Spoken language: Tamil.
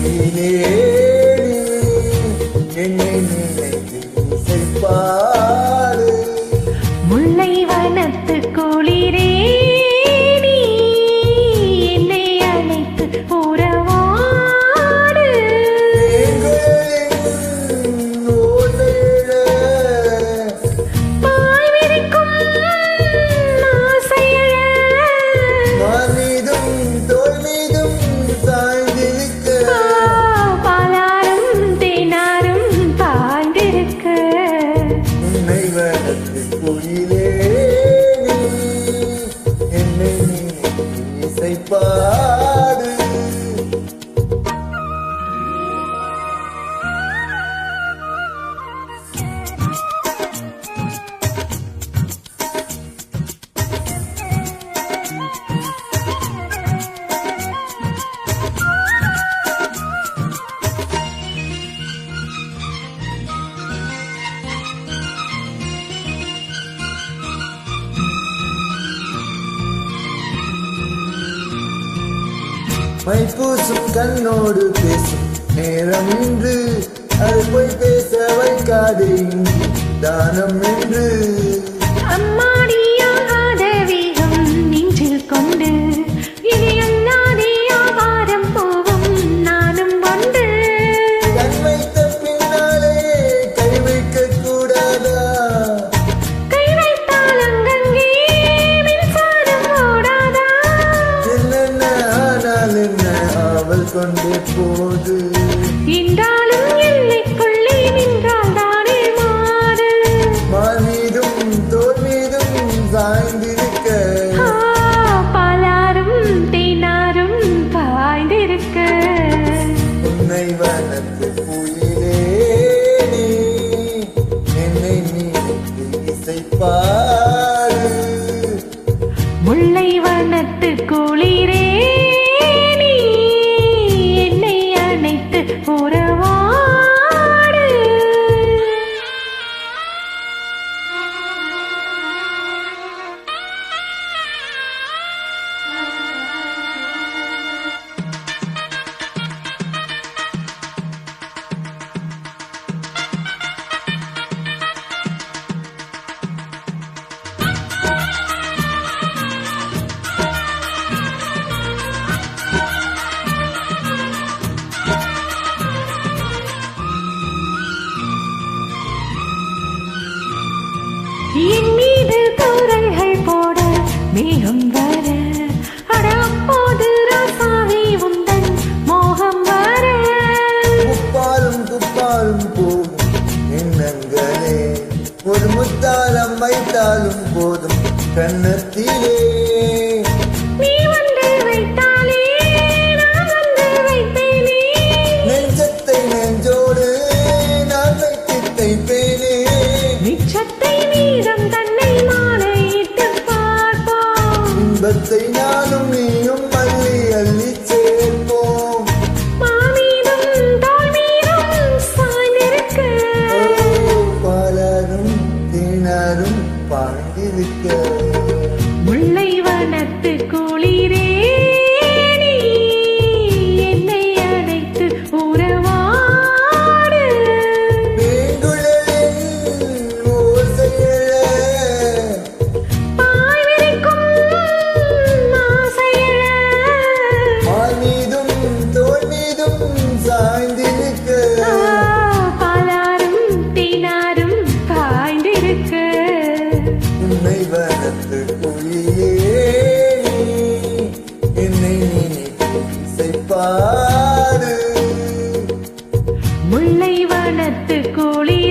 குயிலே என்னை நினைத்து இசைப்பாடு. முல்லை வனத்து குளிரே நீ என்னை அழைத்து உறவாடு. பாய் விரிக்கும் ஆசையழ மான் மீதும் தோள் மீதும் சாய்ந்திருக்க பாலாரும் தேனாரும் பாய்ந்திருக்க. உன்னை வனத்து குயிலே என்னை நினைத்து இசைப்பாடு. மைப்பூசும் கண்ணோடு பேசும் நேரம் இன்று அது போய் பேச வைக்காது இங்கு தானம் என்று. அம்மாடியாகாத வேகம் நெஞ்சில் கொண்டு இனி அல்லாதே ஆவாரம் போவும் நானும் கொண்டு. கண் வைத்த பின்னாலே கை வைக்க கூடாதா? கை வைத்தால் அங்கங்கே மின்சாரம் ஓடாதா? என்னென்ன ஆனால் என்ன ஆவல் கொண்டே போது. என்றாலும் எல்லைக்குள்ளே நின்றால் தானே மாறு. மான் மீதும் தோல் மீதும் சாய்ந்திருக்க பாலாரும் தேனாரும் பாய்ந்திருக்க. உன்னை வனத்து குயிலே என்னை நினைத்து இசைப்பாடு. முல்லை வனத்து குளிரே நீ என்னை அணைத்து உறவாடு. என் மீது தூரல்கள் போட மேகம் வர அட அப்போது ராசாவி உந்தன் மோகம் வர. குப்பாலும் குப்பாலும் போகும் எண்ணங்களே ஒரு முத்தாலம் வைத்தாலும் போதும் கன்னத்திலே. நீ வந்து வைத்தாலே நான் வந்து வைப்பேனே. நெஞ்சத்தை நெஞ்சோடு நான் வைத்து தைப்பேனே. மிச்சத்தை மீதம் தன்னை மாலையிட்டு பார்ப்போம். இன்பத்தை நானும் நீயும் அள்ளி அள்ளி சேர்ப்போம். மாமீதும் தோள் மீதும் சாய்ந்திருக்க. பாலாரும் தேனாரும் பாய்ந்திருக்க. முல்லை வனத்து குளிரே நீ என்னை அழைத்து உறவாடு. வேங்குழலின் ஓசையழ பாய் விரிக்கும் ஆசையழ மான் மீதும் தோள் மீதும் சாய்ந்திருக்க. பாலாரும் தேனாரும் பாய்ந்திருக்க. உன்னை வனத்து குயிலே என்னை நினைத்து இசைப்பாடு. முல்லை வனத்து குளிரே